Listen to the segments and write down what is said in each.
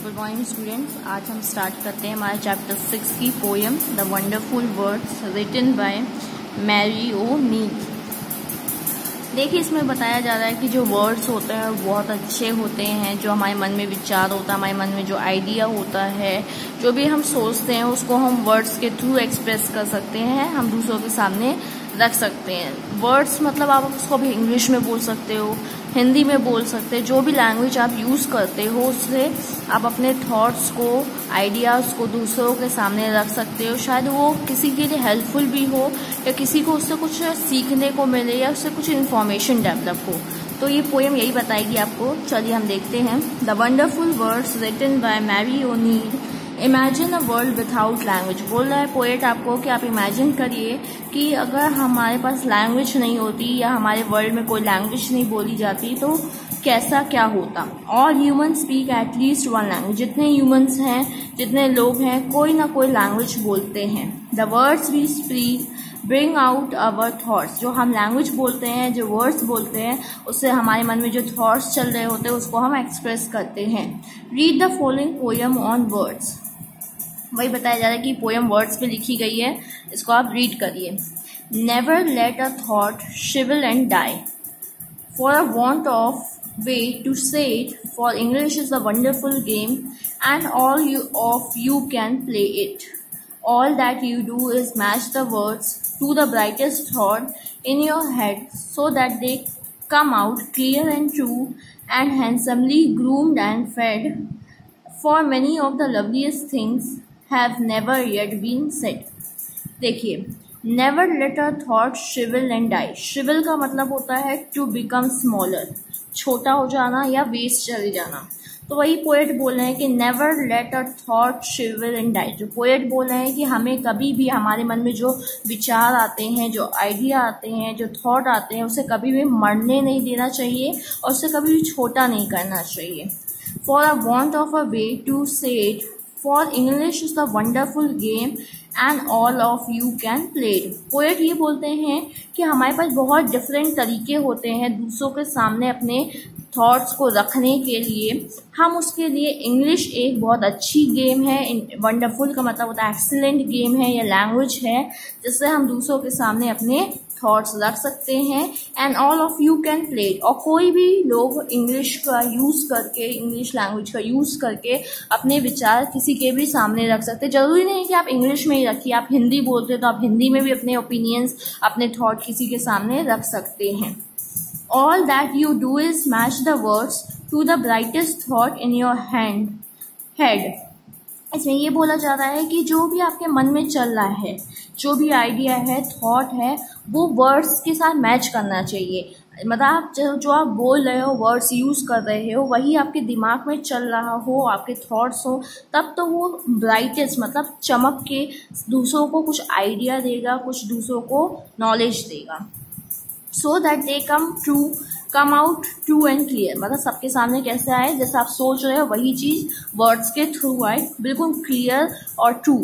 Good morning students. आज हम start करते हैं हमारे चैप्टर 6 की poem the wonderful words written by Mary O'Neill. देखिए, इसमें बताया जा रहा है कि जो वर्ड्स होते हैं बहुत अच्छे होते हैं। जो हमारे मन में विचार होता है, हमारे मन में जो आइडिया होता है, जो भी हम सोचते हैं उसको हम वर्ड्स के थ्रू एक्सप्रेस कर सकते हैं, हम दूसरों के सामने रख सकते हैं। वर्ड्स मतलब आप उसको भी इंग्लिश में बोल सकते हो, हिंदी में बोल सकते हैं, जो भी लैंग्वेज आप यूज़ करते हो उससे आप अपने थॉट्स को, आइडियाज़ को दूसरों के सामने रख सकते हो। शायद वो किसी के लिए हेल्पफुल भी हो या किसी को उससे कुछ सीखने को मिले या उससे कुछ इन्फॉर्मेशन डेवलप हो। तो ये पोएम यही बताएगी आपको। चलिए हम देखते हैं। The wonderful words written by Mary O'Neill. Imagine a world without language. बोल रहा है पोएट आपको कि आप इमेजिन करिए कि अगर हमारे पास लैंग्वेज नहीं होती या हमारे वर्ल्ड में कोई लैंग्वेज नहीं बोली जाती तो कैसा क्या होता। All human speak at least one language. जितने ह्यूमंस हैं, जितने लोग हैं, कोई ना कोई लैंग्वेज बोलते हैं। The words we speak bring out our thoughts. जो हम लैंग्वेज बोलते हैं, जो वर्ड्स बोलते हैं, उससे हमारे मन में जो थॉट्स चल रहे होते हैं उसको हम एक्सप्रेस करते हैं। Read the following poem on words. वही बताया जा रहा है कि पोएम वर्ड्स पे लिखी गई है, इसको आप रीड करिए। Never let a thought shrivel and die for a want of way to say it, for English is a wonderful game and all of you can play it. All that you do is match the words to the brightest thought in your head so that they come out clear and true and handsomely groomed and fed. For many of the loveliest things have never yet been said. देखिए, never let a thought shrivel and die. shrivel का मतलब होता है to become smaller, छोटा हो जाना या waste चले जाना। तो वही पोएट बोल रहे हैं कि never let a thought shiver and die. जो पोएट बोल रहे हैं कि हमें कभी भी हमारे मन में जो विचार आते हैं, जो आइडिया आते हैं, जो थॉट आते हैं, उसे कभी भी मरने नहीं देना चाहिए और उसे कभी भी छोटा नहीं करना चाहिए। For a want of a way to say it, for English is the wonderful game and all of you can play it. Poet ये बोलते हैं कि हमारे पास बहुत डिफरेंट तरीके होते हैं दूसरों के सामने अपने थॉट्स को रखने के लिए। हम उसके लिए इंग्लिश एक बहुत अच्छी गेम है। वंडरफुल का मतलब होता है एक्सीलेंट गेम है या लैंग्वेज है जिससे हम दूसरों के सामने अपने थॉट्स रख सकते हैं। And all of you can play it. और कोई भी लोग इंग्लिश का यूज़ करके, इंग्लिश लैंग्वेज का यूज़ करके अपने विचार किसी के भी सामने रख सकते हैं। जरूरी नहीं कि आप इंग्लिश में ही रखिए, आप हिंदी बोलते हो तो आप हिंदी में भी अपने ओपिनियंस, अपने थॉट किसी के सामने रख सकते हैं। All that you do is match the words to the brightest thought in your head. इसमें ये बोला जा रहा है कि जो भी आपके मन में चल रहा है, जो भी आइडिया है, थॉट है, वो वर्ड्स के साथ मैच करना चाहिए। मतलब आप जो आप बोल रहे हो, वर्ड्स यूज़ कर रहे हो, वही आपके दिमाग में चल रहा हो, आपके थॉट्स हो, तब तो वो ब्राइटेस्ट मतलब चमक के दूसरों को कुछ आइडिया देगा, कुछ दूसरों को नॉलेज देगा। So that they come out true and clear। मतलब सबके सामने कैसे आए, जैसे आप सोच रहे हो वही चीज वर्ड्स के थ्रू आए, बिल्कुल क्लियर और true.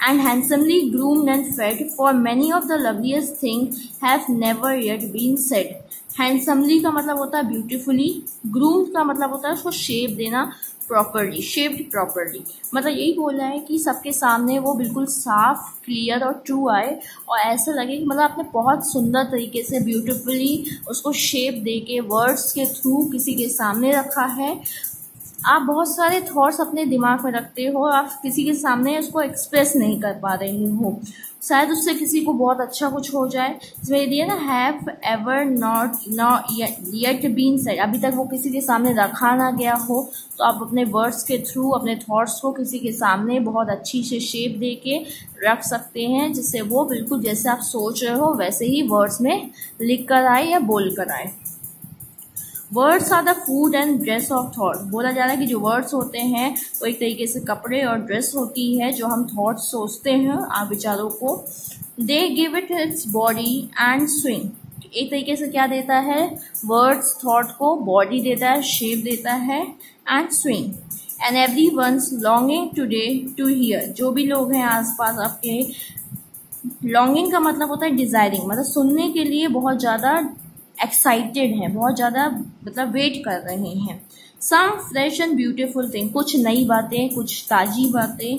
And handsomely groomed and fed, for many of the loveliest things have never yet been said। handsomely का मतलब होता है ब्यूटीफुली, groomed का मतलब होता है उसको शेप देना प्रॉपरली, शेप्ड प्रॉपरली। मतलब यही बोल रहा है कि सबके सामने वो बिल्कुल साफ, क्लियर और ट्रू आए और ऐसा लगे कि मतलब आपने बहुत सुंदर तरीके से ब्यूटीफुली उसको शेप दे के वर्ड्स के थ्रू किसी के सामने रखा है। आप बहुत सारे थॉट्स अपने दिमाग में रखते हो, आप किसी के सामने उसको एक्सप्रेस नहीं कर पा रही हो, शायद उससे किसी को बहुत अच्छा कुछ हो जाए। इसमें दिया ना, have ever not yet been said. अभी तक वो किसी के सामने रखा ना गया हो तो आप अपने वर्ड्स के थ्रू अपने थॉट्स को किसी के सामने बहुत अच्छी से शेप दे के रख सकते हैं, जिससे वो बिल्कुल जैसे आप सोच रहे हो वैसे ही वर्ड्स में लिख कर आए या बोल कर आए। Words are the food and dress of thought. बोला जा रहा है कि जो वर्ड्स होते हैं वो एक तरीके से कपड़े और ड्रेस होती है जो हम थॉट सोचते हैं, आप विचारों को। They give it its body and swing. एक तरीके से क्या देता है, वर्ड्स थॉट को बॉडी देता है, शेप देता है and swing. And every once longing today to here. जो भी लोग हैं आसपास आपके, लॉन्गिंग का मतलब होता है डिजायरिंग, मतलब सुनने के लिए बहुत ज़्यादा एक्साइटेड हैं, बहुत ज़्यादा मतलब वेट कर रहे हैं। Some fresh and beautiful thing, कुछ नई बातें, कुछ ताजी बातें.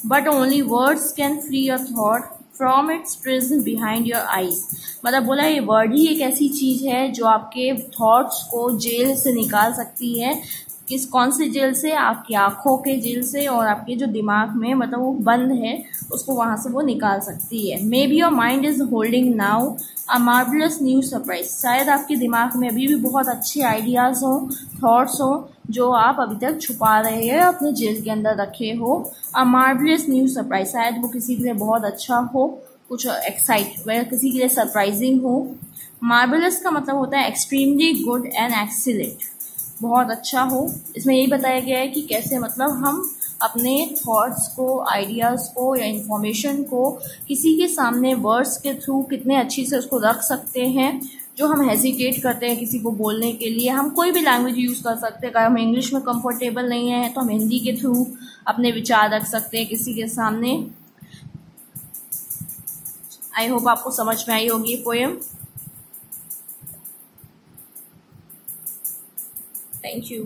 But only words can free your thought from its prison behind your eyes. मतलब बोला ये वर्ड ही एक ऐसी चीज है जो आपके थॉट्स को जेल से निकाल सकती है. कौन से जेल से? आपकी आंखों के जेल से, और आपके जो दिमाग में मतलब वो बंद है उसको वहां से वो निकाल सकती है. May be your mind is holding now a marvellous new surprise. शायद आपके दिमाग में अभी भी बहुत अच्छे आइडियाज हो, थॉट्स हो जो आप अभी तक छुपा रहे हैं, अपने जेल के अंदर रखे हो. अ मार्वलस न्यू सरप्राइज, शायद वो किसी के लिए बहुत अच्छा हो, कुछ किसी के लिए सरप्राइजिंग हो. मार्वलस का मतलब होता है एक्सट्रीमली गुड एंड एक्सीलेंट, बहुत अच्छा हो. इसमें यही बताया गया है कि कैसे मतलब हम अपने थॉट्स को, आइडियाज को या इंफॉर्मेशन को किसी के सामने वर्ड्स के थ्रू कितने अच्छी से उसको रख सकते हैं. जो हम हेजिटेट करते हैं किसी को बोलने के लिए, हम कोई भी लैंग्वेज यूज कर सकते हैं. अगर हम इंग्लिश में कंफर्टेबल नहीं है तो हम हिंदी के थ्रू अपने विचार रख सकते हैं किसी के सामने. आई होप आपको समझ में आई होगी पोएम. Thank you.